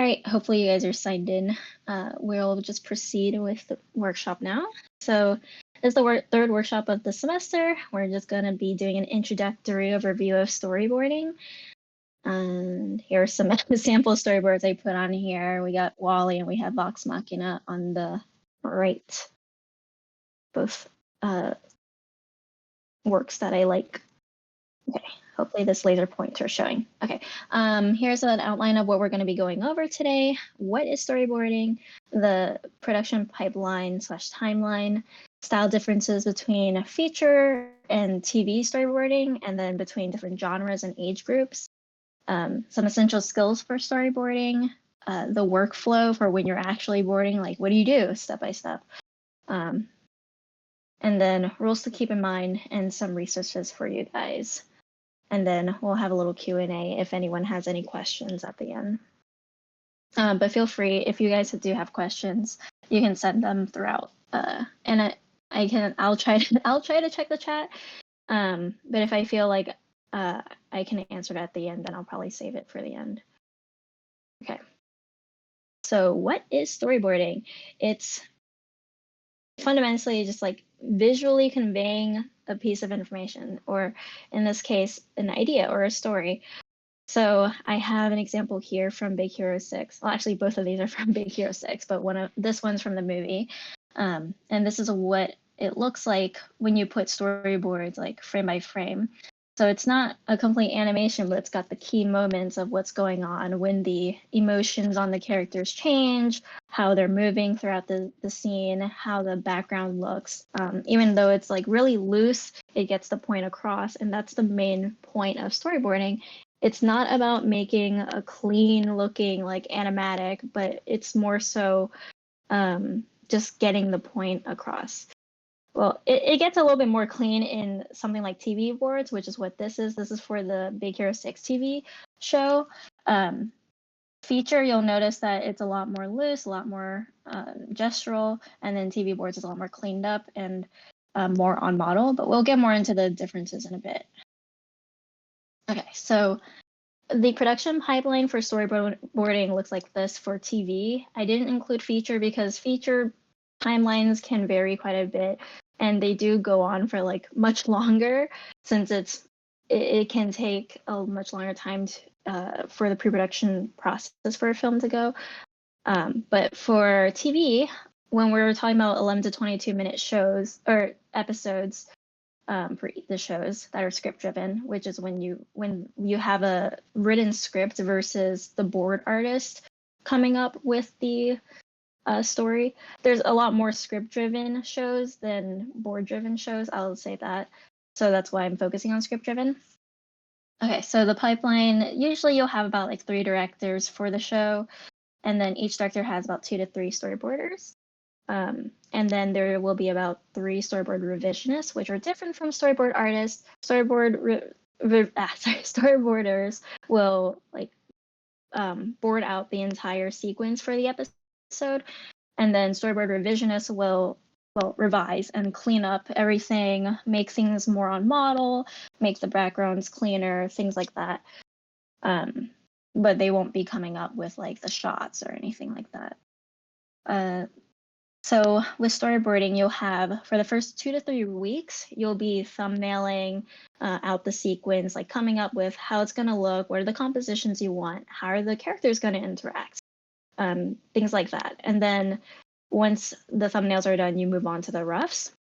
right, hopefully you guys are signed in. We'll just proceed with the workshop now. So this is the third workshop of the semester. We're just going to be doing an introductory overview of storyboarding. And here are some sample storyboards I put on here. We got Wally and we have Vox Machina on the right. Both works that I like. Okay, hopefully this laser pointer is showing. Okay, here's an outline of what we're going to be going over today. What is storyboarding? The production pipeline / timeline, style differences between feature and TV storyboarding, and then between different genres and age groups. Some essential skills for storyboarding, the workflow for when you're actually boarding, like what do you do step by step. And then rules to keep in mind and some resources for you guys. And then we'll have a little Q&A if anyone has any questions at the end. But feel free, if you guys do have questions, you can send them throughout. And I'll try to check the chat. But if I feel like I can answer it at the end, then I'll probably save it for the end. Okay. So what is storyboarding? It's fundamentally just like visually conveying a piece of information, or in this case, an idea or a story. So I have an example here from Big Hero 6. Well, actually, both of these are from Big Hero 6, but this one's from the movie. And this is what it looks like when you put storyboards like frame by frame. So it's not a complete animation, but it's got the key moments of what's going on, when the emotions on the characters change, how they're moving throughout the scene, how the background looks. Even though it's like really loose, it gets the point across, and that's the main point of storyboarding. It's not about making a clean looking like animatic, but it's more so just getting the point across. Well, it gets a little bit more clean in something like TV boards, which is what this is. This is for the Big Hero 6 TV show. Feature, you'll notice that it's a lot more loose, a lot more gestural, and then TV boards is a lot more cleaned up and more on model, but we'll get more into the differences in a bit. Okay, so the production pipeline for storyboarding looks like this for TV. I didn't include feature because feature timelines can vary quite a bit, and they do go on for like much longer, since it can take a much longer time for the pre-production process for a film to go. But for TV, when we're talking about 11 to 22-minute shows or episodes, for the shows that are script driven, which is when you have a written script versus the board artist coming up with the story. There's a lot more script driven shows than board driven shows, I'll say that. So that's why I'm focusing on script driven. Okay, so the pipeline, usually you'll have about like 3 directors for the show, and then each director has about 2 to 3 storyboarders. And then there will be about 3 storyboard revisionists, which are different from storyboard artists. Storyboarders will like board out the entire sequence for the episode, and then storyboard revisionists will revise and clean up everything, make things more on model, make the backgrounds cleaner, things like that. But they won't be coming up with like the shots or anything like that. So with storyboarding, you'll have, for the first 2 to 3 weeks, you'll be thumbnailing out the sequence, like coming up with how it's going to look, what are the compositions you want, how are the characters going to interact, things like that. And then once the thumbnails are done, you move on to the roughs,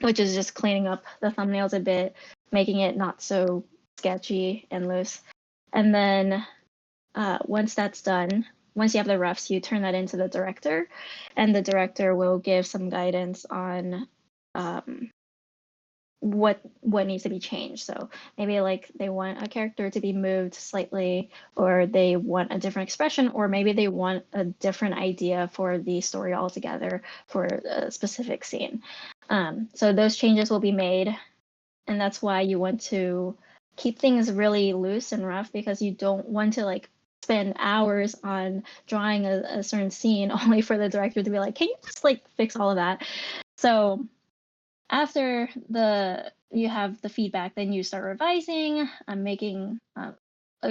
which is just cleaning up the thumbnails a bit, making it not so sketchy and loose. And then once that's done, once you have the roughs, you turn that into the director, and the director will give some guidance on what needs to be changed. So maybe like they want a character to be moved slightly, or they want a different expression, or maybe they want a different idea for the story altogether for a specific scene. So those changes will be made, and that's why you want to keep things really loose and rough, because you don't want to like spend hours on drawing a certain scene only for the director to be like, can you just like fix all of that? So after you have the feedback, then you start revising, making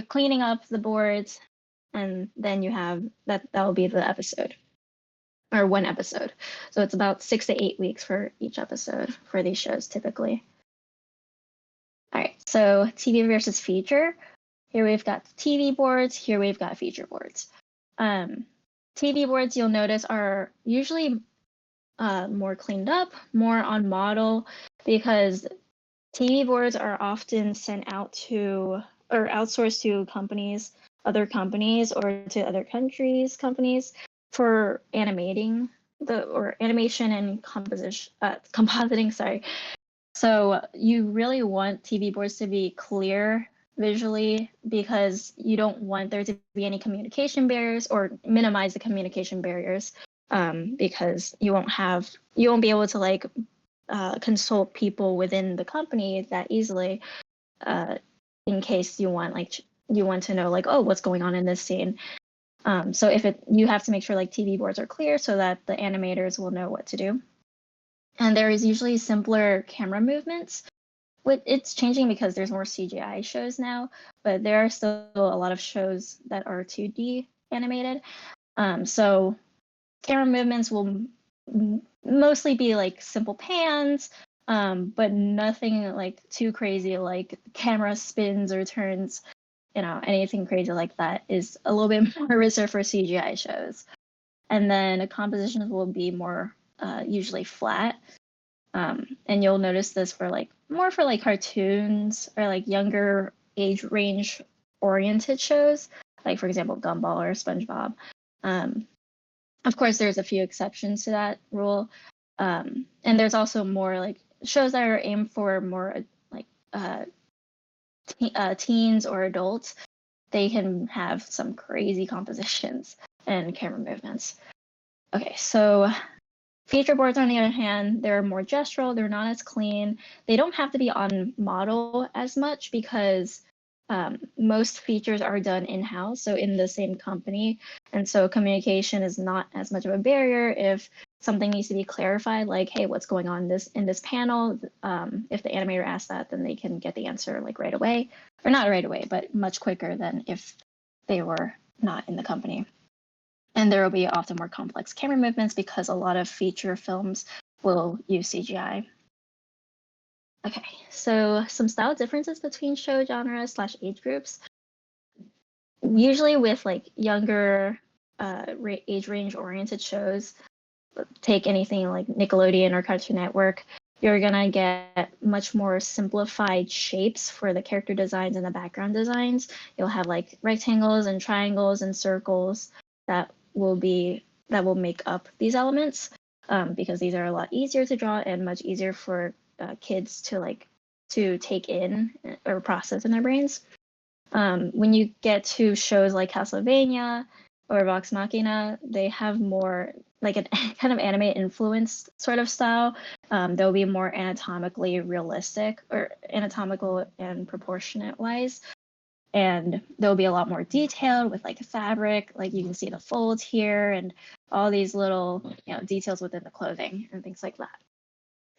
cleaning up the boards, and then you have that will be the episode, or one episode. So it's about 6 to 8 weeks for each episode for these shows typically. All right, so TV versus feature. Here we've got TV boards, here we've got feature boards. TV boards, you'll notice, are usually more cleaned up, more on model, because TV boards are often sent out to or outsourced to companies, other companies, or to other countries' companies for animating or animation and compositing. Sorry. So you really want TV boards to be clear visually because you don't want there to be any communication barriers or minimize the communication barriers, because you won't be able to like consult people within the company that easily, in case you want to know like, oh, what's going on in this scene. So you have to make sure like TV boards are clear so that the animators will know what to do. And there is usually simpler camera movements. It's changing because there's more CGI shows now, but there are still a lot of shows that are 2D animated. So camera movements will mostly be like simple pans, but nothing like too crazy, like camera spins or turns, anything crazy like that is a little bit more reserved for CGI shows. And then compositions will be more usually flat. And you'll notice this for more for cartoons or like younger age range oriented shows, like for example Gumball or SpongeBob. Of course, there's a few exceptions to that rule, and there's also more like shows that are aimed for more like teens or adults. They can have some crazy compositions and camera movements. Okay, so feature boards, on the other hand, they're more gestural, they're not as clean. They don't have to be on model as much because most features are done in-house, so in the same company. And so communication is not as much of a barrier if something needs to be clarified, like, hey, what's going on in this panel? If the animator asks that, then they can get the answer like right away, or not right away, but much quicker than if they were not in the company. And there will be often more complex camera movements because a lot of feature films will use CGI. Okay, so some style differences between show genres / age groups. Usually with like younger age range oriented shows, take anything like Nickelodeon or Cartoon Network, you're gonna get much more simplified shapes for the character designs and the background designs. You'll have like rectangles and triangles and circles that will make up these elements, because these are a lot easier to draw and much easier for kids to take in or process in their brains. When you get to shows like Castlevania or Vox Machina, they have more like a kind of anime influenced sort of style. They'll be more anatomically realistic or anatomical and proportionate wise. And they'll be a lot more detailed with like fabric, like you can see the folds here and all these little details within the clothing and things like that.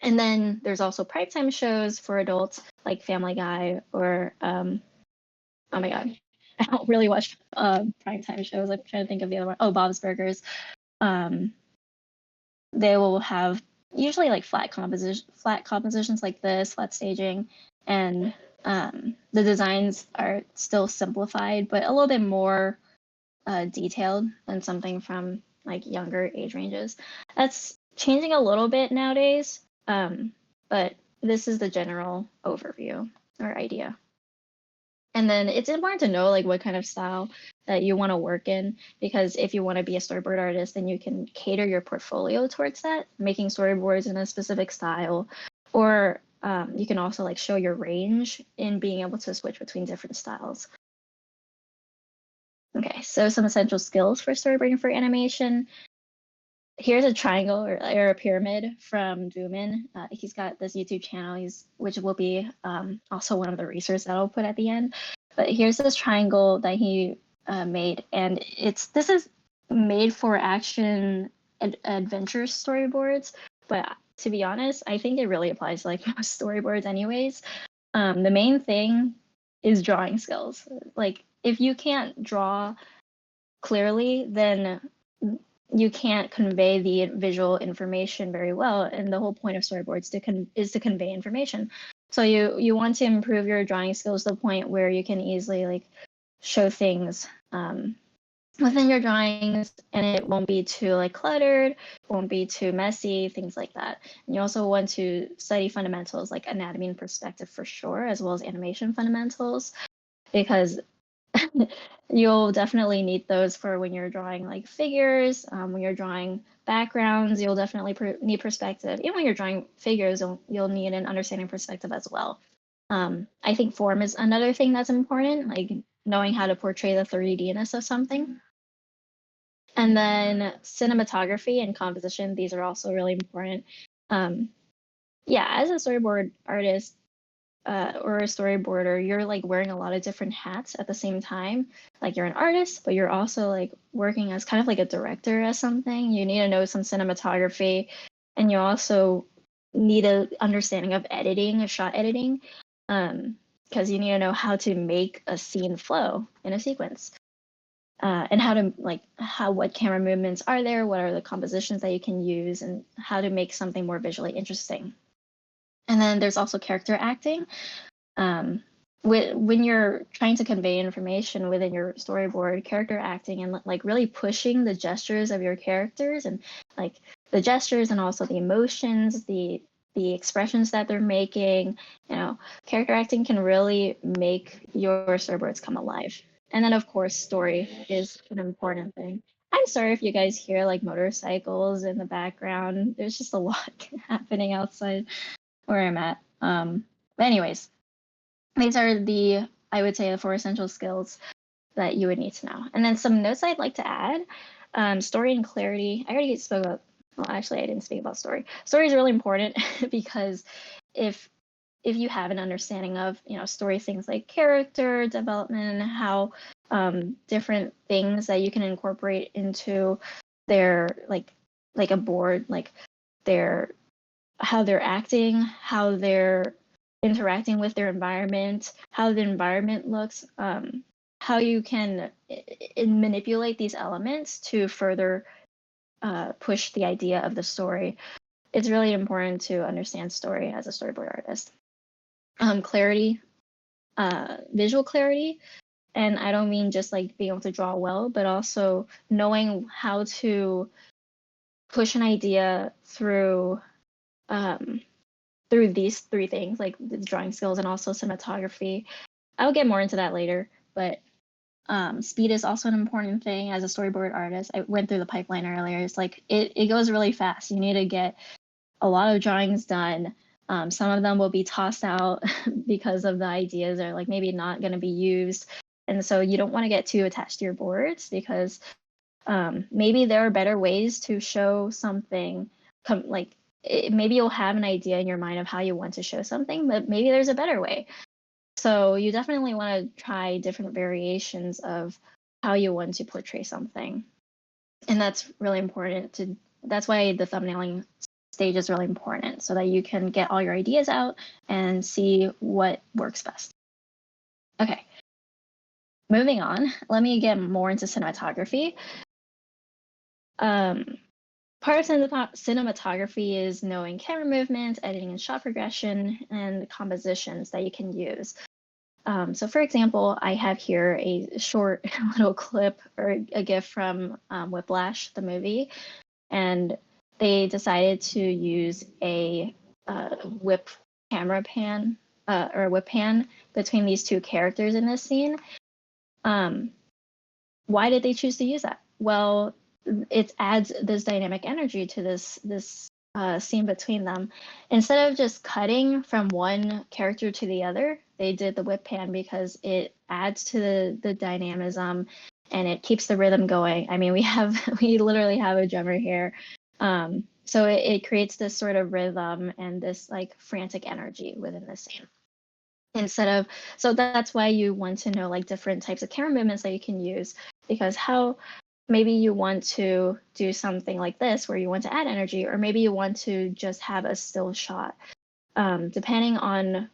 And then there's also primetime shows for adults like Family Guy or oh my god, I don't really watch primetime shows. I'm trying to think of the other one. Oh, Bob's Burgers. They will have usually like flat compositions like this, flat staging, and the designs are still simplified, but a little bit more detailed than something from like younger age ranges. That's changing a little bit nowadays, but this is the general overview or idea. And then it's important to know like what kind of style that you want to work in, because if you want to be a storyboard artist, then you can cater your portfolio towards that, making storyboards in a specific style, or you can also like show your range in being able to switch between different styles. Okay, so some essential skills for storyboarding for animation. Here's a triangle or a pyramid from Dooman. He's got this YouTube channel, which will be also one of the resources that I'll put at the end. But here's this triangle that he made, and this is made for action adventure storyboards. But to be honest, I think it really applies to like most storyboards anyways. The main thing is drawing skills. Like if you can't draw clearly, then you can't convey the visual information very well. And the whole point of storyboards is to convey information. So you want to improve your drawing skills to the point where you can easily like show things within your drawings, and it won't be too like cluttered, won't be too messy, things like that. And you also want to study fundamentals like anatomy and perspective for sure, as well as animation fundamentals, because you'll definitely need those for when you're drawing like figures, when you're drawing backgrounds, you'll definitely need perspective. Even when you're drawing figures, you'll need an understanding perspective as well. I think form is another thing that's important, like knowing how to portray the 3D-ness of something. And then cinematography and composition, these are also really important. Yeah, as a storyboard artist, or a storyboarder, you're like wearing a lot of different hats at the same time. Like you're an artist, but you're also like working as kind of like a director as something. You need to know some cinematography, and you also need a understanding of editing, of shot editing, because you need to know how to make a scene flow in a sequence. And how to like what camera movements are there, what are the compositions that you can use, and how to make something more visually interesting. And then there's also character acting. When you're trying to convey information within your storyboard, character acting and like really pushing the gestures of your characters, and like the gestures and also the emotions, the expressions that they're making, character acting can really make your storyboards come alive. And then of course story is an important thing. I'm sorry if you guys hear like motorcycles in the background. There's just a lot happening outside where I'm at. But anyways, these are I would say, the 4 essential skills that you would need to know. And then some notes I'd like to add. Story and clarity. I already spoke about, well, actually, I didn't speak about story. Story is really important because if you have an understanding of, story, things like character development, how different things that you can incorporate into their, like a board, like how they're acting, how they're interacting with their environment, how the environment looks, how you can manipulate these elements to further push the idea of the story. It's really important to understand story as a storyboard artist. Clarity, visual clarity, and I don't mean just like being able to draw well, but also knowing how to push an idea through these 3 things, like the drawing skills and also cinematography. I'll get more into that later, but speed is also an important thing as a storyboard artist. I went through the pipeline earlier. It's like it goes really fast. You need to get a lot of drawings done. Some of them will be tossed out because of the ideas are like maybe not going to be used. And so you don't want to get too attached to your boards because maybe there are better ways to show something. Maybe you'll have an idea in your mind of how you want to show something, but maybe there's a better way. So you definitely want to try different variations of how you want to portray something. And that's really important that's why the thumbnailing stage is really important, so that you can get all your ideas out and see what works best. Okay. Moving on, let me get more into cinematography. Part of cinematography is knowing camera movements, editing and shot progression, and compositions that you can use. So for example, I have here a short little clip or a GIF from Whiplash, the movie, and they decided to use a whip camera pan or a whip pan between these 2 characters in this scene. Why did they choose to use that? Well, it adds this dynamic energy to this scene between them. Instead of just cutting from one character to the other, they did the whip pan because it adds to the dynamism and it keeps the rhythm going. I mean, we literally have a drummer here. So it creates this sort of rhythm and this like frantic energy within the scene. So that's why you want to know like different types of camera movements that you can use, because maybe you want to do something like this where you want to add energy, or maybe you want to just have a still shot. Depending on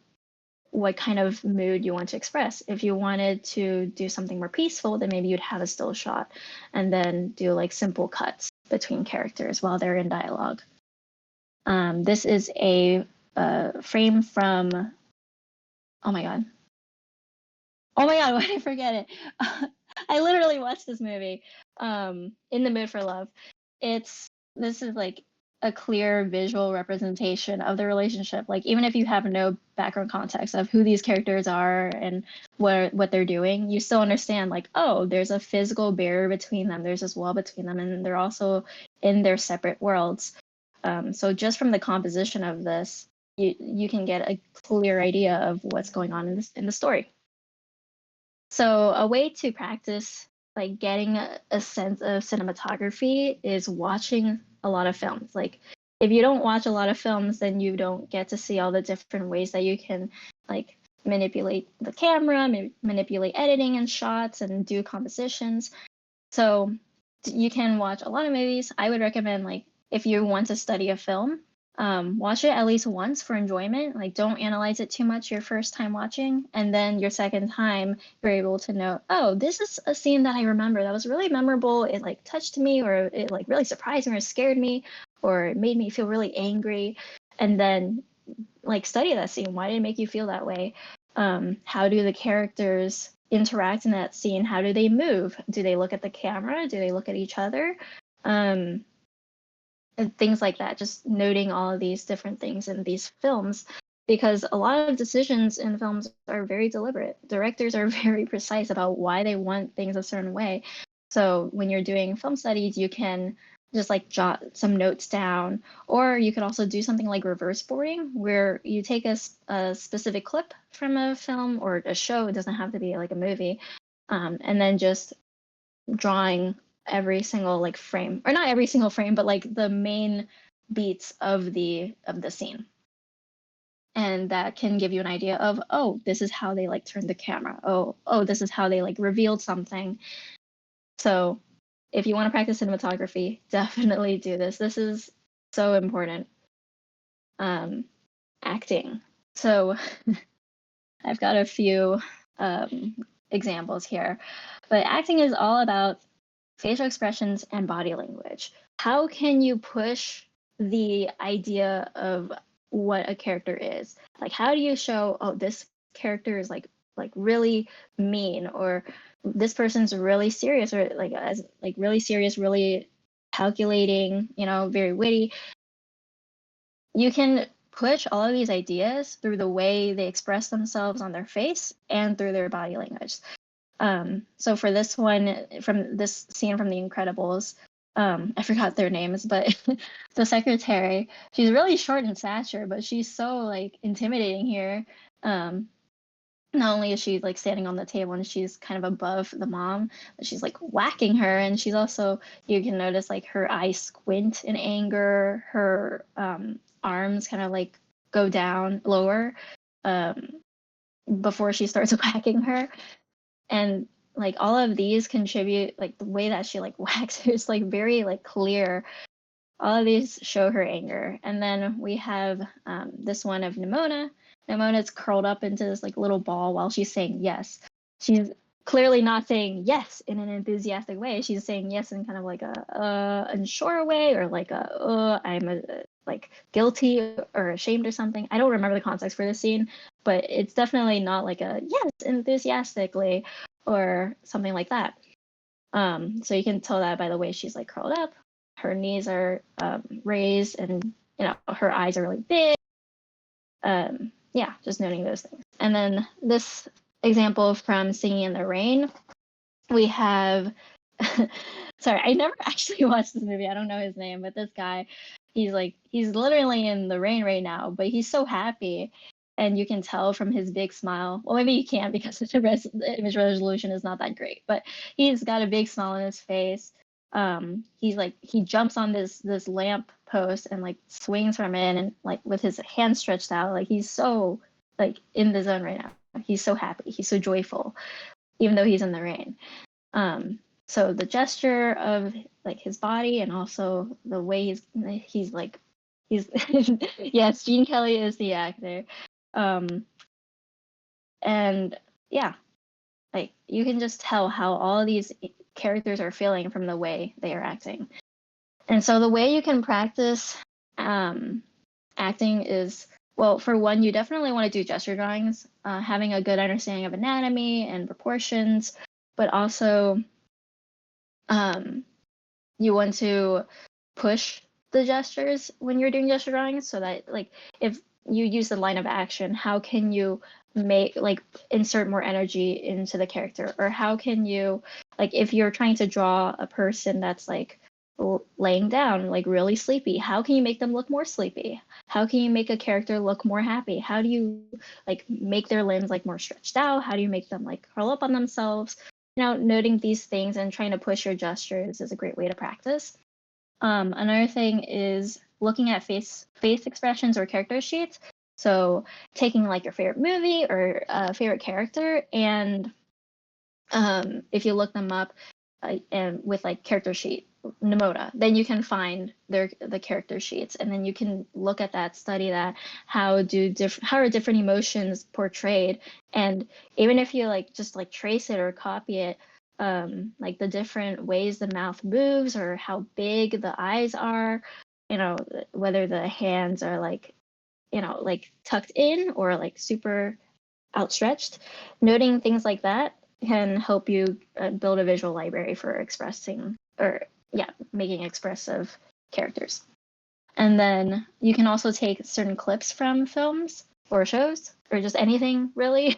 what kind of mood you want to express. If you wanted to do something more peaceful, then maybe you'd have a still shot and then do like simple cuts between characters while they're in dialogue. This is a frame from, oh my God. Oh my God, why did I forget it? I literally watched this movie, In the Mood for Love. This is like a clear visual representation of the relationship. Like even if you have no background context of who these characters are and what they're doing, you still understand like, oh, there's a physical barrier between them. There's this wall between them, and they're also in their separate worlds. So just from the composition of this, you can get a clear idea of what's going on in the story. So a way to practice like getting a sense of cinematography is watching a lot of films. Like if you don't watch a lot of films, then you don't get to see all the different ways that you can like manipulate the camera, manipulate editing and shots and do compositions. So you can watch a lot of movies. I would recommend like if you want to study a film, watch it at least once for enjoyment. Like don't analyze it too much your first time watching, and then your second time you're able to know, oh, this is a scene that I remember that was really memorable. It like touched me, or it like really surprised me, or scared me, or it made me feel really angry. And then like study that scene. Why did it make you feel that way? How do the characters interact in that scene? How do they move? Do they look at the camera? Do they look at each other? And things like that, just noting all of these different things in these films, because a lot of decisions in films are very deliberate. Directors are very precise about why they want things a certain way. So when you're doing film studies, you can just like jot some notes down, or you could also do something like reverse boarding, where you take a specific clip from a film or a show. It doesn't have to be like a movie, and then just drawing every single like frame, or not every single frame, but like the main beats of the scene. And that can give you an idea of, oh, this is how they like turned the camera. Oh, this is how they like revealed something. So if you want to practice cinematography, definitely do this. This is so important. Acting. So I've got a few examples here, but acting is all about facial expressions and body language. How can you push the idea of what a character is? Like how do you show, oh, this character is like really mean, or this person's really serious, or like as like really serious, really calculating, very witty. You can push all of these ideas through the way they express themselves on their face and through their body language. So for this one, from this scene from The Incredibles, I forgot their names, but the secretary, she's really short in stature, but she's so like intimidating here. Not only is she like standing on the table and she's kind of above the mom, but she's like whacking her, and she's also, you can notice like her eyes squint in anger, her arms kind of like go down lower before she starts whacking her. And like all of these contribute, like the way that she like whacks her is like very like clear. All of these show her anger. And then we have this one of Nimona. Nimona's curled up into this like little ball while she's saying yes. She's clearly not saying yes in an enthusiastic way. She's saying yes in kind of like a unsure way, or like I'm like guilty or ashamed or something. I don't remember the context for the scene, but it's definitely not like a yes enthusiastically or something like that. So you can tell that by the way she's like curled up. Her knees are raised, and her eyes are really big. Yeah, just noting those things. And then this example from Singing in the Rain, we have sorry, I never actually watched this movie. I don't know his name, but this guy, he's literally in the rain right now, but he's so happy. And you can tell from his big smile. Well, maybe you can't because the image resolution is not that great, but he's got a big smile on his face. He's like, he jumps on this lamp post and like swings from it, and like with his hands stretched out, like he's so like in the zone right now. He's so happy. He's so joyful, even though he's in the rain. So the gesture of like his body, and also the way he's yes, Gene Kelly is the actor. And yeah, like you can just tell how all of these characters are feeling from the way they are acting. And so the way you can practice acting is, well, for one, you definitely want to do gesture drawings, having a good understanding of anatomy and proportions, but also you want to push the gestures when you're doing gesture drawings so that, like, if you use the line of action, how can you make, like, insert more energy into the character? Or how can you, like, if you're trying to draw a person that's like laying down, like really sleepy, how can you make them look more sleepy? How can you make a character look more happy? How do you like make their limbs like more stretched out? How do you make them like curl up on themselves? Noting these things and trying to push your gestures is a great way to practice. Another thing is looking at face expressions or character sheets. So taking like your favorite movie or favorite character, and if you look them up and with like character sheet Nemota, then you can find the character sheets, and then you can look at that, study that. How are different emotions portrayed? And even if you like just like trace it or copy it, like the different ways the mouth moves or how big the eyes are, whether the hands are like, like tucked in or like super outstretched. Noting things like that can help you build a visual library for expressing, or yeah, making expressive characters. And then you can also take certain clips from films or shows or just anything really,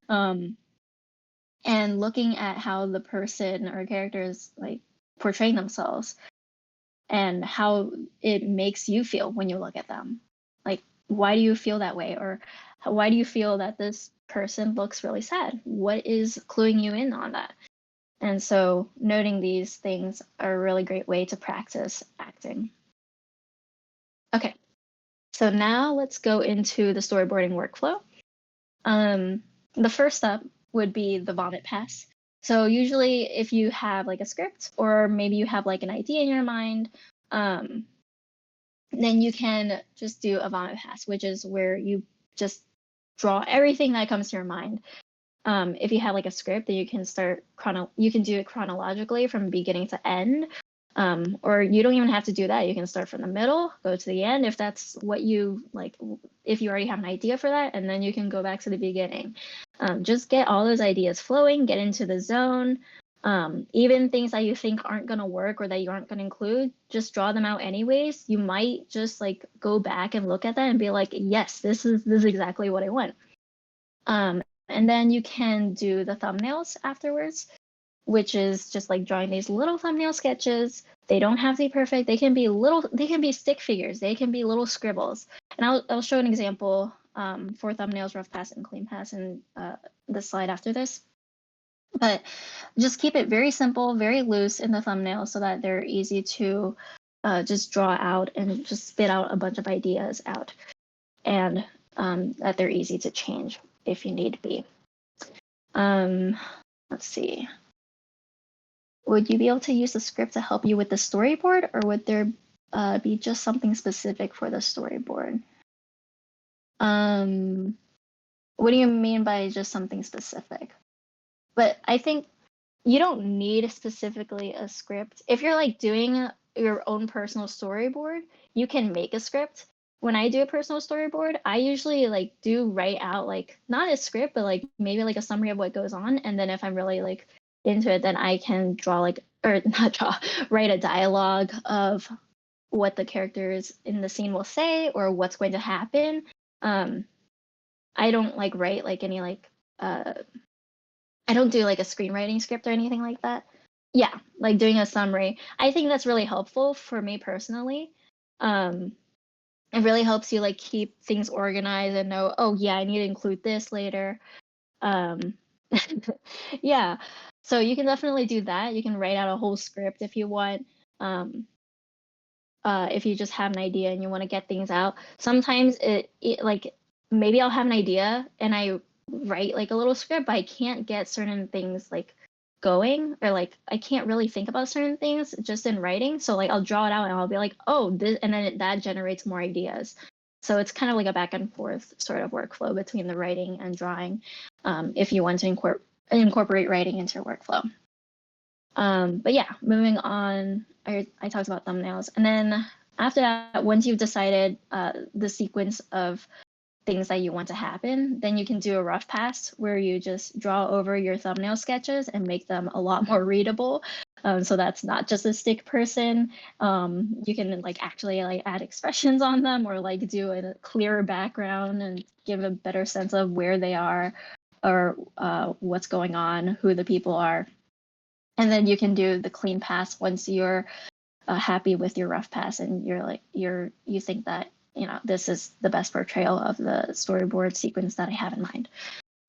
and looking at how the person or character is like portraying themselves and how it makes you feel when you look at them. Like, why do you feel that way? Or why do you feel that this person looks really sad? What is cluing you in on that? And so noting these things are a really great way to practice acting. Okay, so now let's go into the storyboarding workflow. The first step would be the vomit pass. So usually if you have like a script or maybe you have like an idea in your mind, then you can just do a vomit pass, which is where you just draw everything that comes to your mind. If you have like a script, then you can you can do it chronologically from beginning to end. Or you don't even have to do that. You can start from the middle, go to the end if that's what you like, if you already have an idea for that, and then you can go back to the beginning. Just get all those ideas flowing, get into the zone. Even things that you think aren't going to work or that you aren't going to include, just draw them out anyways. You might just like go back and look at that and be like, yes, this is exactly what I want. And then you can do the thumbnails afterwards, which is just like drawing these little thumbnail sketches. They don't have to be perfect. They can be stick figures. They can be little scribbles. And I'll show an example for thumbnails, rough pass, and clean pass in the slide after this. But just keep it very simple, very loose in the thumbnail so that they're easy to just draw out and just spit out a bunch of ideas out, and that they're easy to change if you need to be. Let's see. Would you be able to use the script to help you with the storyboard, or would there be just something specific for the storyboard? What do you mean by just something specific? But I think you don't need specifically a script. If you're like doing your own personal storyboard, you can make a script. When I do a personal storyboard, I usually like do write out like not a script, but like maybe like a summary of what goes on. And then if I'm really like into it, then I can draw like, or not draw, write a dialogue of what the characters in the scene will say or what's going to happen. I don't like write like any like I don't do like a screenwriting script or anything like that. Yeah, like doing a summary. I think that's really helpful for me personally. It really helps you like keep things organized and know, oh yeah, I need to include this later. Um, yeah, so you can definitely do that. You can write out a whole script if you want. If you just have an idea and you want to get things out. Sometimes it like maybe I'll have an idea and I write like a little script, but I can't get certain things like going, or like I can't really think about certain things just in writing. So like I'll draw it out and I'll be like, oh, this, and then that generates more ideas. So it's kind of like a back and forth sort of workflow between the writing and drawing, if you want to incorporate writing into your workflow. But yeah, moving on, I talked about thumbnails. And then after that, once you've decided the sequence of things that you want to happen, then you can do a rough pass where you just draw over your thumbnail sketches and make them a lot more readable. So that's not just a stick person. You can like actually like add expressions on them, or like do a clearer background and give a better sense of where they are, or what's going on, who the people are. And then you can do the clean pass once you're happy with your rough pass and you think that this is the best portrayal of the storyboard sequence that I have in mind.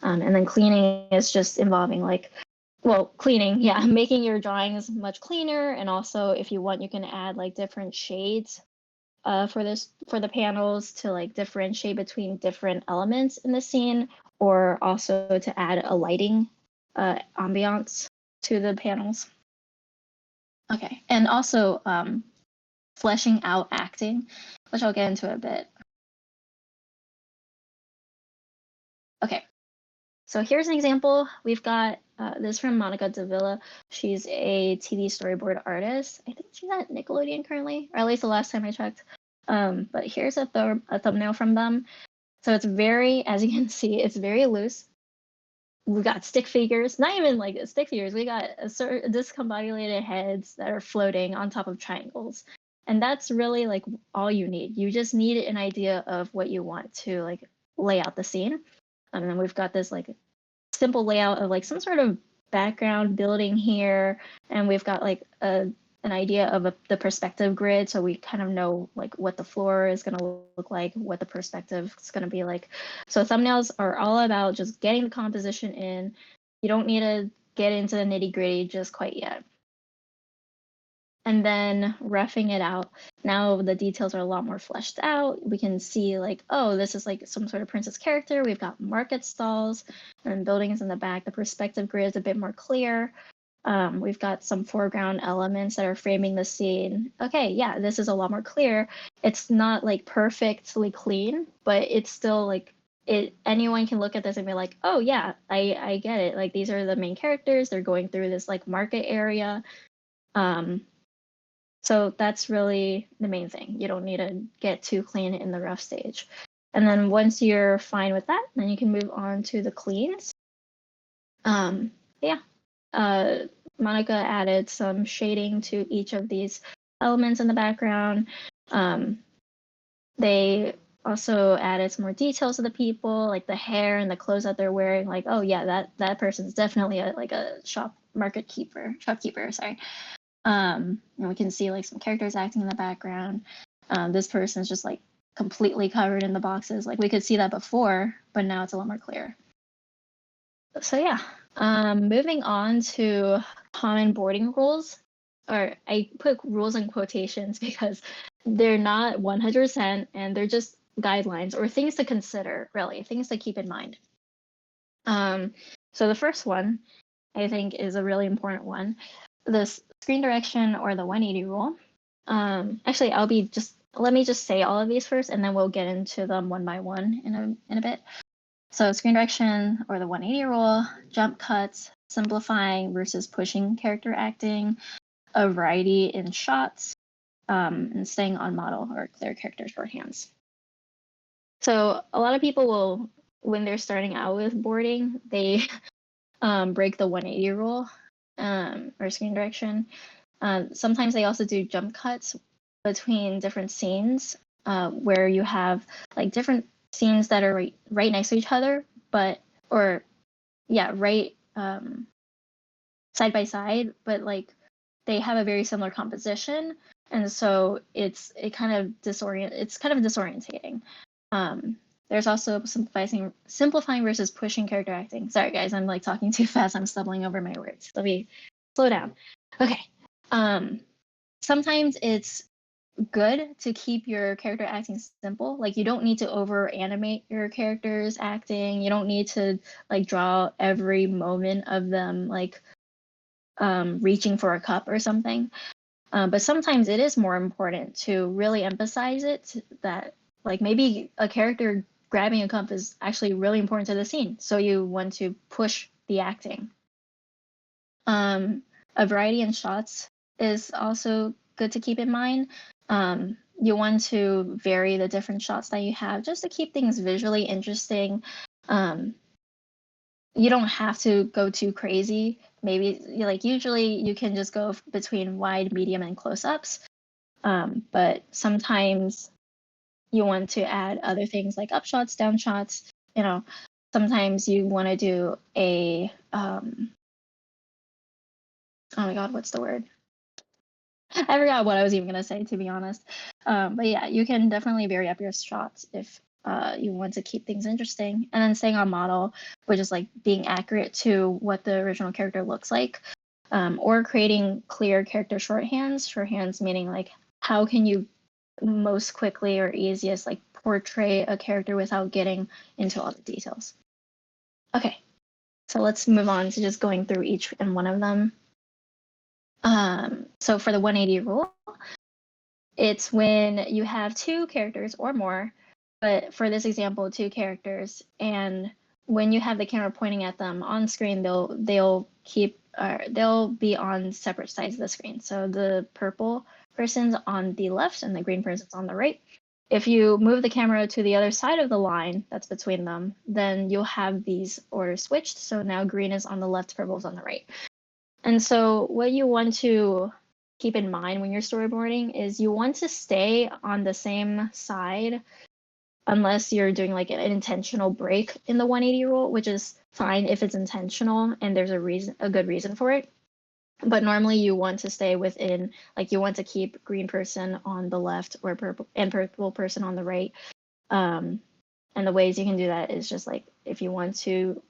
And then cleaning is just involving cleaning, yeah, making your drawings much cleaner. And also, if you want, you can add like different shades for the panels to like differentiate between different elements in the scene, or also to add a lighting ambiance to the panels. Okay, and also fleshing out acting, which I'll get into a bit. Okay, so here's an example. We've got this from Monica Davila. She's a TV storyboard artist. I think she's at Nickelodeon currently, or at least the last time I checked. But here's a thumbnail from them. So it's very, as you can see, it's very loose. We got stick figures, not even like stick figures. We got discombobulated heads that are floating on top of triangles. And that's really like all you need. You just need an idea of what you want to like lay out the scene. And then we've got this like simple layout of like some sort of background building here. And we've got like an idea of the perspective grid. So we kind of know like what the floor is going to look like, what the perspective is going to be like. So thumbnails are all about just getting the composition in. You don't need to get into the nitty gritty just quite yet. And then roughing it out. Now the details are a lot more fleshed out. We can see like, oh, this is like some sort of princess character. We've got market stalls and buildings in the back. The perspective grid is a bit more clear. We've got some foreground elements that are framing the scene. Okay, yeah, this is a lot more clear. It's not like perfectly clean, but it's still like anyone can look at this and be like, oh yeah, I get it. Like these are the main characters. They're going through this like market area. So that's really the main thing. You don't need to get too clean in the rough stage. And then once you're fine with that, then you can move on to the cleans. Yeah. Monica added some shading to each of these elements in the background. They also added some more details of the people, like the hair and the clothes that they're wearing. Like, oh yeah, that person's definitely a shopkeeper. Sorry. And we can see like some characters acting in the background. This person's just like completely covered in the boxes. Like we could see that before, but now it's a lot more clear. So yeah, moving on to common boarding rules, or I put rules in quotations because they're not 100% and they're just guidelines or things to consider, really, things to keep in mind. So the first one, I think, is a really important one. The screen direction, or the 180 rule. Actually, let me just say all of these first, and then we'll get into them one by one in a bit. So screen direction, or the 180 rule, jump cuts, simplifying versus pushing character acting, a variety in shots, and staying on model or clear character shorthands. So a lot of people will, when they're starting out with boarding, they break the 180 rule or screen direction. Sometimes they also do jump cuts between different scenes where you have like different scenes that are right next to each other, right side by side, but like they have a very similar composition, and so it's kind of disorientating. There's also simplifying versus pushing character acting. Sorry guys, I'm like talking too fast. I'm stumbling over my words. Let me slow down. Okay. Sometimes it's good to keep your character acting simple. Like you don't need to over animate your characters acting. You don't need to like draw every moment of them like reaching for a cup or something. But sometimes it is more important to really emphasize it, that Like maybe a character grabbing a cup is actually really important to the scene, so you want to push the acting. A variety in shots is also good to keep in mind. You want to vary the different shots that you have just to keep things visually interesting. You don't have to go too crazy. Maybe like usually you can just go between wide, medium, and close-ups. But sometimes you want to add other things like up shots, down shots. You know, sometimes you want to do a oh my god, what's the word? I forgot what I was even gonna say, to be honest. But yeah, you can definitely vary up your shots if you want to keep things interesting. And then staying on model, which is like being accurate to what the original character looks like, or creating clear character shorthands. Shorthands meaning like how can you most quickly or easiest like portray a character without getting into all the details. Okay, so let's move on to just going through each and one of them. So for the 180 rule, it's when you have two characters or more, but for this example, two characters, and when you have the camera pointing at them on screen, they'll be on separate sides of the screen. So the purple person's on the left and the green person's on the right. If you move the camera to the other side of the line that's between them, then you'll have these orders switched. So now green is on the left, purple's on the right. And so what you want to keep in mind when you're storyboarding is you want to stay on the same side unless you're doing like an intentional break in the 180 rule, which is fine if it's intentional and there's a good reason for it. But normally you want to stay within, like you want to keep green person on the left or purple person on the right. And the ways you can do that is just like if you want to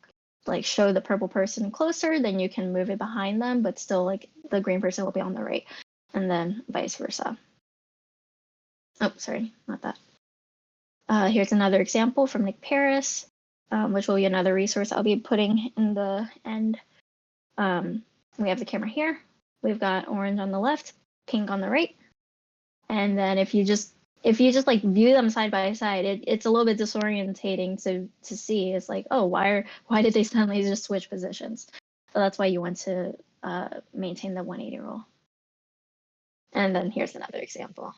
like show the purple person closer, then you can move it behind them, but still like the green person will be on the right, and then vice versa. Oh, sorry, not that. Here's another example from Nick Paris, which will be another resource I'll be putting in the end. We have the camera here. We've got orange on the left, pink on the right. And then if you just like view them side by side, it's a little bit disorientating to see. It's like, oh, why did they suddenly just switch positions? So that's why you want to maintain the 180 rule. And then here's another example.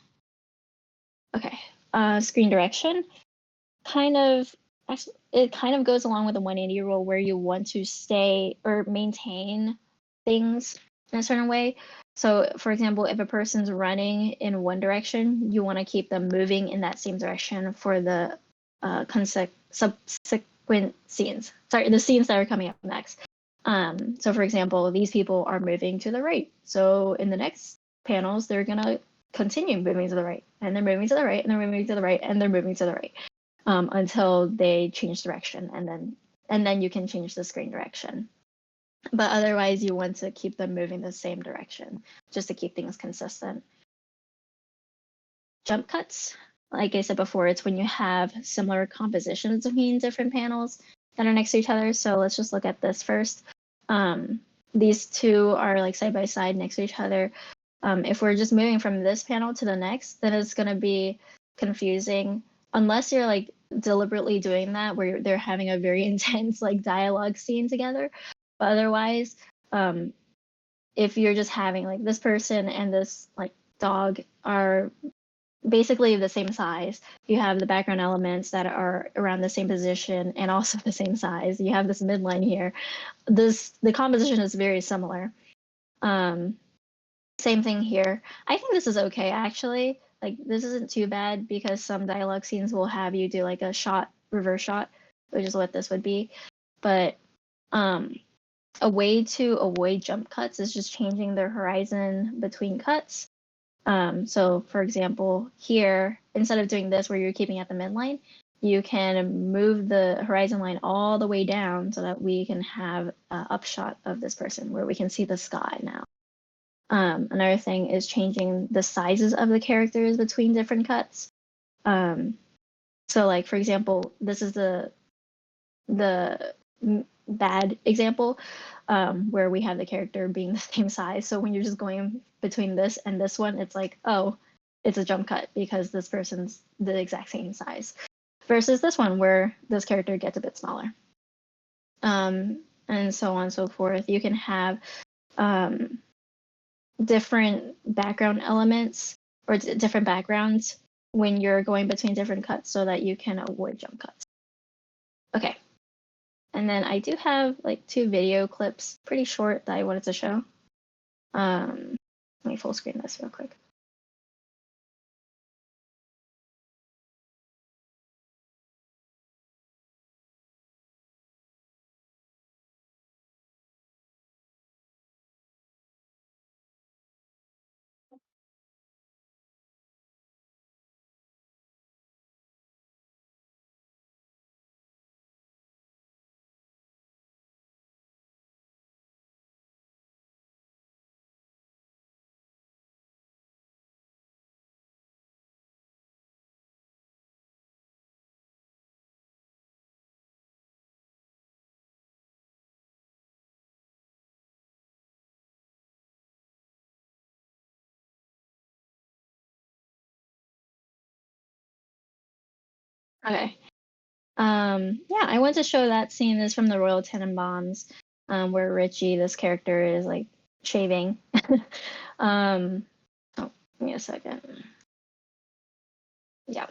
Okay, screen direction it kind of goes along with the 180 rule where you want to stay or maintain things in a certain way. So for example, if a person's running in one direction, you want to keep them moving in that same direction for the subsequent scenes. Sorry, the scenes that are coming up next. So for example, these people are moving to the right. So in the next panels, they're gonna continue moving to the right, and they're moving to the right, and they're moving to the right, and they're moving to the right. Until they change direction, and then you can change the screen direction. But otherwise, you want to keep them moving the same direction just to keep things consistent. Jump cuts, like I said before, it's when you have similar compositions between different panels that are next to each other. So let's just look at this first. These two are like side by side next to each other. If we're just moving from this panel to the next, then it's going to be confusing unless you're like deliberately doing that where they're having a very intense like dialogue scene together. But otherwise, if you're just having like this person and this like dog are basically the same size, you have the background elements that are around the same position and also the same size, you have this midline here, the composition is very similar. Same thing here. I think this is okay actually. Like this isn't too bad because some dialogue scenes will have you do like a shot, reverse shot, which is what this would be. But a way to avoid jump cuts is just changing the horizon between cuts. So for example, here, instead of doing this where you're keeping at the midline, you can move the horizon line all the way down so that we can have an upshot of this person where we can see the sky now. Another thing is changing the sizes of the characters between different cuts. So like, for example, this is the bad example where we have the character being the same size. So when you're just going between this and this one, it's like, oh, it's a jump cut because this person's the exact same size. Versus this one where this character gets a bit smaller. And so on and so forth. You can have different background elements or different backgrounds when you're going between different cuts so that you can avoid jump cuts. Okay. And then I do have like 2 video clips, pretty short, that I wanted to show. Let me full screen this real quick. Okay. Yeah, I want to show that scene is from the Royal Tenenbaums, where Richie, this character, is like shaving. Oh, give me a second. Yeah.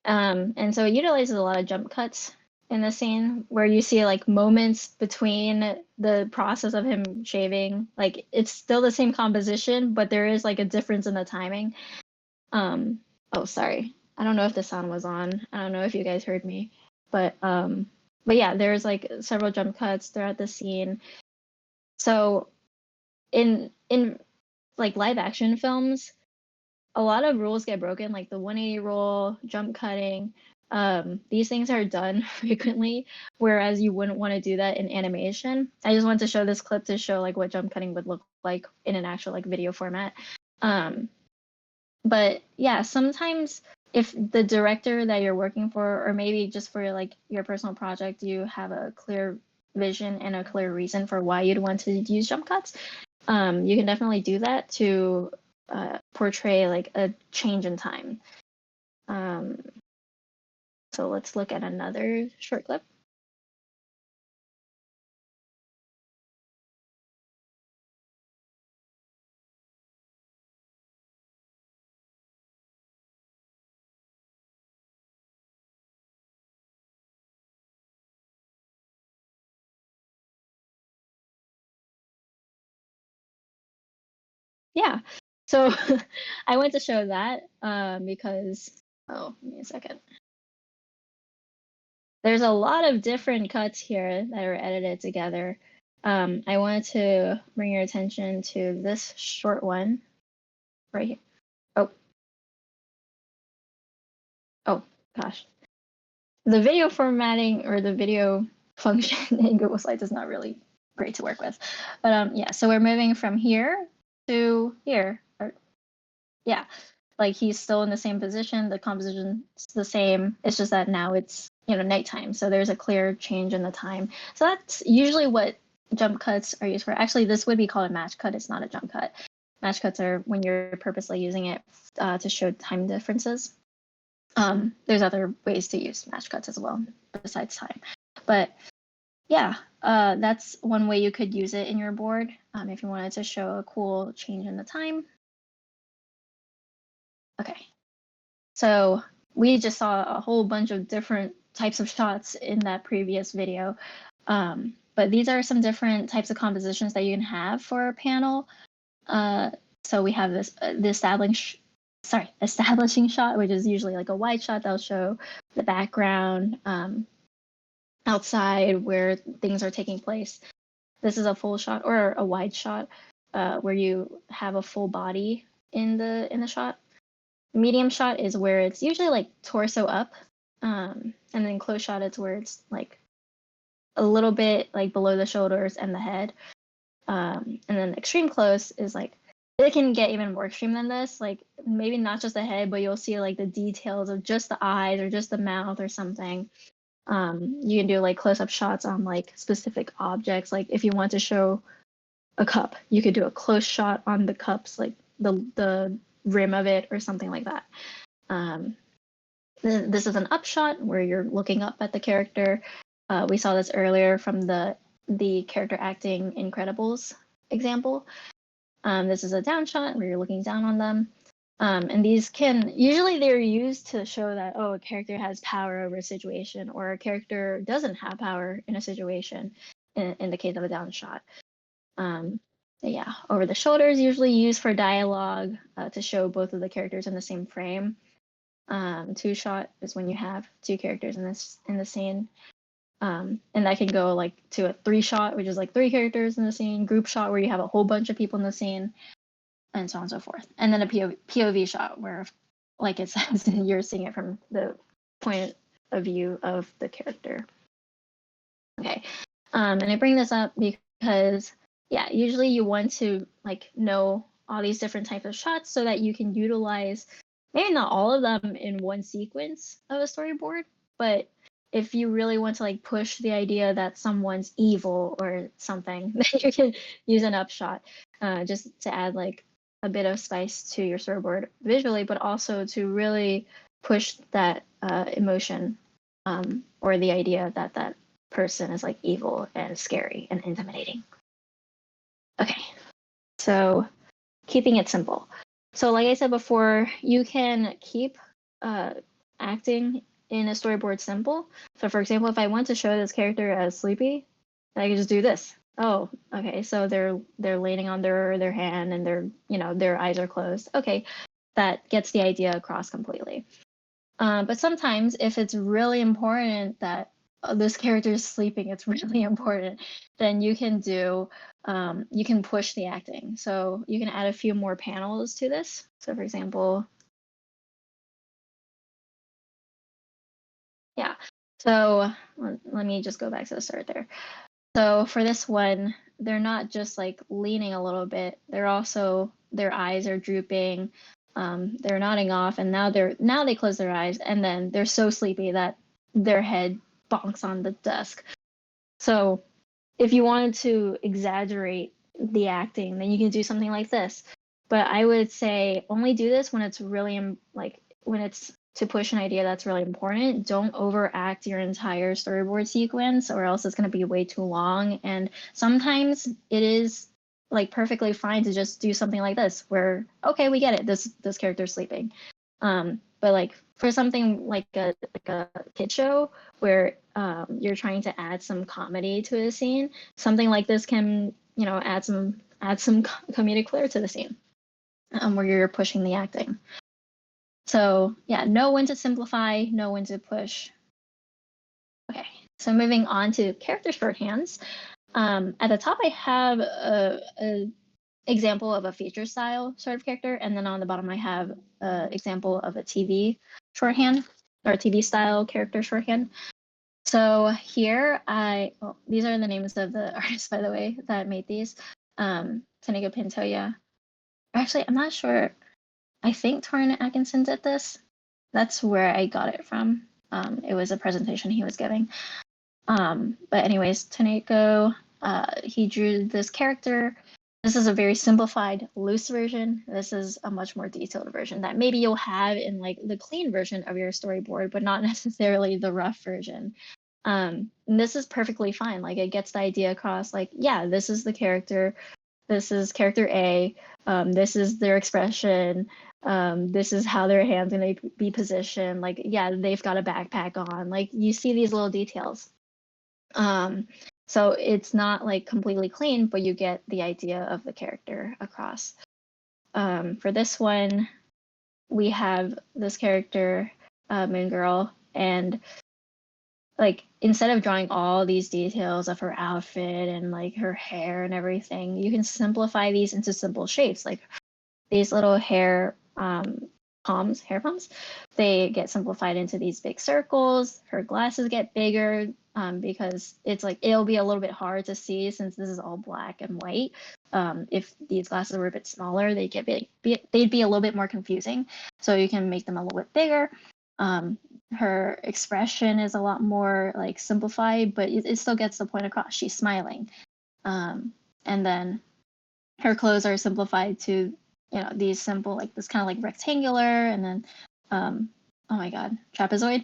And so it utilizes a lot of jump cuts in the scene where you see like moments between the process of him shaving. Like it's still the same composition, but there is like a difference in the timing. Oh, sorry. I don't know if the sound was on. I don't know if you guys heard me, but yeah, there's like several jump cuts throughout the scene. So in like live action films, a lot of rules get broken, like the 180 rule, jump cutting. These things are done frequently, whereas you wouldn't want to do that in animation. I just wanted to show this clip to show like what jump cutting would look like in an actual like video format. But yeah, sometimes if the director that you're working for, or maybe just for like your personal project, you have a clear vision and a clear reason for why you'd want to use jump cuts, you can definitely do that to portray like a change in time. So let's look at another short clip. Yeah, so I went to show that because, oh, give me a second. There's a lot of different cuts here that are edited together. I wanted to bring your attention to this short one right here. Oh gosh. The video formatting or the video function in Google Slides is not really great to work with. But yeah, so we're moving from here to here. Yeah, like he's still in the same position. The composition's the same. It's just that now it's nighttime, so there's a clear change in the time. So that's usually what jump cuts are used for. Actually, this would be called a match cut. It's not a jump cut. Match cuts are when you're purposely using it to show time differences. There's other ways to use match cuts as well besides time, but yeah, that's one way you could use it in your board if you wanted to show a cool change in the time. Okay, so we just saw a whole bunch of different types of shots in that previous video, but these are some different types of compositions that you can have for a panel. So we have this the establishing shot, which is usually like a wide shot that'll show the background outside where things are taking place. This is a full shot or a wide shot where you have a full body in the shot. Medium shot is where it's usually like torso up, and then close shot it's where it's like a little bit like below the shoulders and the head. And then extreme close is like it can get even more extreme than this, like maybe not just the head, but you'll see like the details of just the eyes or just the mouth or something. You can do like close-up shots on like specific objects. Like if you want to show a cup, you could do a close shot on the cups, like the rim of it or something like that. This is an upshot where you're looking up at the character. We saw this earlier from the character acting Incredibles example. This is a downshot where you're looking down on them. And these usually they're used to show that, oh, a character has power over a situation, or a character doesn't have power in a situation, in the case of a downshot. Yeah, over the shoulder is usually used for dialogue, to show both of the characters in the same frame. Two shot is when you have two characters in the scene. And that can go like to a three shot, which is like three characters in the scene, group shot where you have a whole bunch of people in the scene, and so on and so forth. And then a POV shot where, like it says, you're seeing it from the point of view of the character. Okay. And I bring this up because, yeah, usually you want to like know all these different types of shots so that you can utilize maybe not all of them in one sequence of a storyboard, but if you really want to like push the idea that someone's evil or something, then you can use an upshot, just to add like a bit of spice to your storyboard visually, but also to really push that emotion, or the idea that that person is like evil and scary and intimidating. Okay, so keeping it simple. So like I said before, you can keep acting in a storyboard simple. So for example, if I want to show this character as sleepy, I can just do this. Oh, okay, so they're leaning on their hand and their eyes are closed. Okay, that gets the idea across completely. But sometimes if it's really important that this character is sleeping, it's really important, then you can you can push the acting. So you can add a few more panels to this. So for example, yeah. So let me just go back to the start there. So for this one, they're not just like leaning a little bit, they're also, their eyes are drooping, they're nodding off, and now they close their eyes, and then they're so sleepy that their head bonks on the desk. So if you wanted to exaggerate the acting, then you can do something like this. But I would say only do this when it's really like when it's to push an idea that's really important. Don't overact your entire storyboard sequence, or else it's going to be way too long. And sometimes it is like perfectly fine to just do something like this, where okay, we get it. This character's sleeping. But like for something like a kid show where you're trying to add some comedy to the scene, something like this can add some comedic flair to the scene, where you're pushing the acting. So yeah, know when to simplify, know when to push. Okay, so moving on to character shorthands. At the top, I have a example of a feature style sort of character, and then on the bottom I have an example of a TV shorthand or TV style character shorthand. So here these are the names of the artists, by the way, that made these. Tanika Pintoya. Actually, I'm not sure. I think Torrin Atkinson did this. That's where I got it from. It was a presentation he was giving. But anyways, Taneko, he drew this character. This is a very simplified, loose version. This is a much more detailed version that maybe you'll have in like the clean version of your storyboard, but not necessarily the rough version. And this is perfectly fine. Like it gets the idea across. Like, yeah, this is the character. This is character A. This is their expression. This is how their hands gonna be positioned. Like, yeah, they've got a backpack on. Like, you see these little details. So it's not like completely clean, but you get the idea of the character across. For this one, we have this character, Moon Girl, and like instead of drawing all these details of her outfit and like her hair and everything, you can simplify these into simple shapes. Like these little hair palms, they get simplified into these big circles. Her glasses get bigger, because it's like it'll be a little bit hard to see since this is all black and white. If these glasses were a bit smaller, they'd be a little bit more confusing. So you can make them a little bit bigger. Her expression is a lot more like simplified, but it still gets the point across. She's smiling. And then her clothes are simplified to these simple, like this kind of like rectangular, and then, oh my God, trapezoid.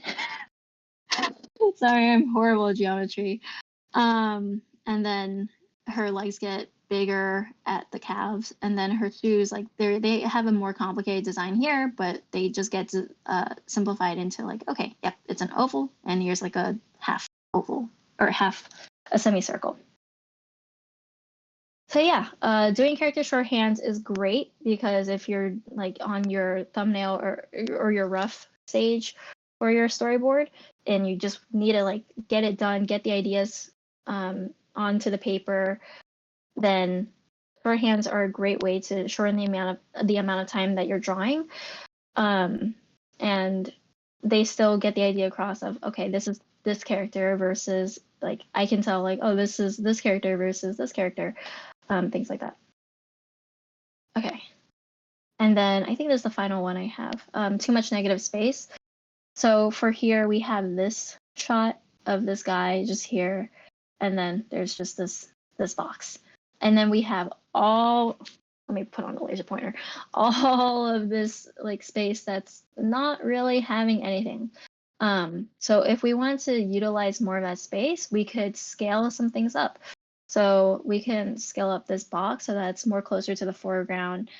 Sorry, I'm horrible at geometry. And then her legs get bigger at the calves, and then her shoes, like they have a more complicated design here, but they just get simplified into like, okay, yep, it's an oval, and here's like a half oval or half a semicircle. So yeah, doing character shorthands is great because if you're like on your thumbnail or your rough stage for your storyboard and you just need to like get it done, get the ideas onto the paper, then shorthands are a great way to shorten the amount of time that you're drawing. And they still get the idea across of, okay, this is this character versus like I can tell like, oh, this is this character versus this character. Things like that. Okay. And then I think this is the final one I have. Too much negative space. So for here, we have this shot of this guy just here. And then there's just this box. And then we have let me put on the laser pointer, all of this like space that's not really having anything. So if we want to utilize more of that space, we could scale some things up. So we can scale up this box so that it's more closer to the foreground.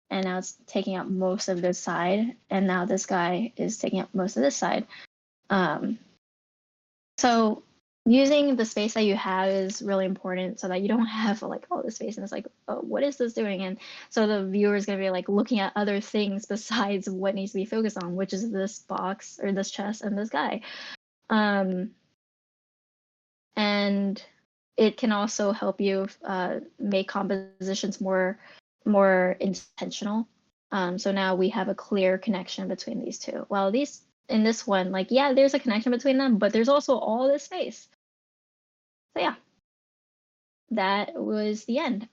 And now it's taking up most of this side. And now this guy is taking up most of this side. So using the space that you have is really important so that you don't have like all this space and it's like, oh, what is this doing? And so the viewer is going to be like looking at other things besides what needs to be focused on, which is this box or this chest and this guy. And it can also help you make compositions more intentional. So now we have a clear connection between these two. Well, these in this one, like, yeah, there's a connection between them, but there's also all this space. So yeah, that was the end.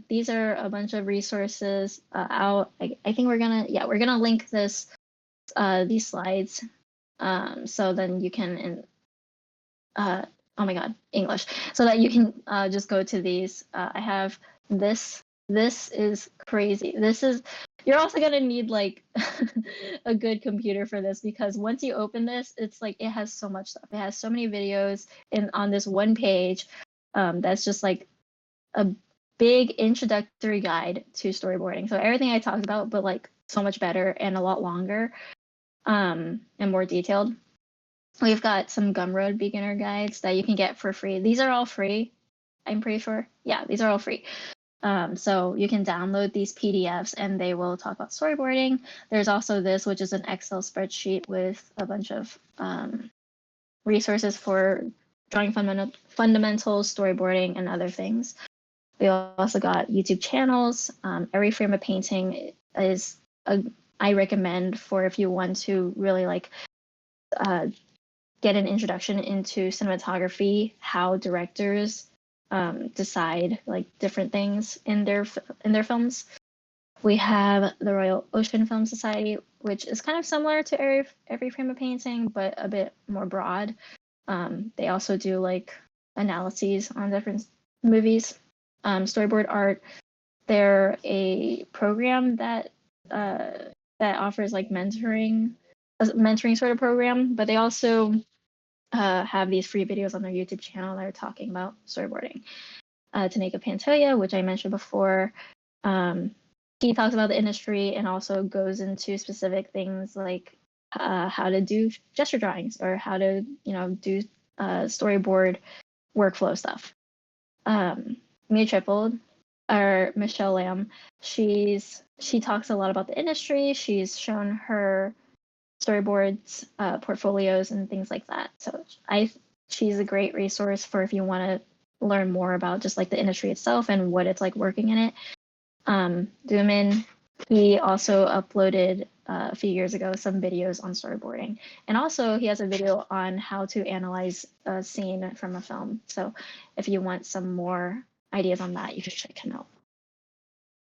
These are a bunch of resources out. I think we're gonna link these slides. So then you can oh my God, English. So that you can just go to these. I have this. This is crazy. You're also gonna need like a good computer for this because once you open this, it's like it has so much stuff. It has so many videos on this one page. That's just like a big introductory guide to storyboarding. So everything I talked about, but like so much better and a lot longer, and more detailed. We've got some Gumroad beginner guides that you can get for free. These are all free, I'm pretty sure. Yeah, these are all free. So you can download these PDFs and they will talk about storyboarding. There's also this, which is an Excel spreadsheet with a bunch of resources for drawing fundamentals, storyboarding, and other things. We also got YouTube channels. Every Frame of Painting is I recommend for if you want to really like get an introduction into cinematography, how directors decide like different things in their films. We have the Royal Ocean Film Society, which is kind of similar to every Frame of Painting, but a bit more broad. They also do like analyses on different movies. Storyboard Art, they're a program that offers like mentoring sort of program, but they also have these free videos on their YouTube channel that are talking about storyboarding. To make a Pantoja, which I mentioned before, he talks about the industry and also goes into specific things like how to do gesture drawings or how to do storyboard workflow stuff. Mia Tripled, or Michelle Lamb, she talks a lot about the industry. She's shown her storyboards, portfolios, and things like that. So she's a great resource for if you want to learn more about just like the industry itself and what it's like working in it. Doomin, he also uploaded a few years ago some videos on storyboarding, and also he has a video on how to analyze a scene from a film. So if you want some more ideas on that, you should check him out.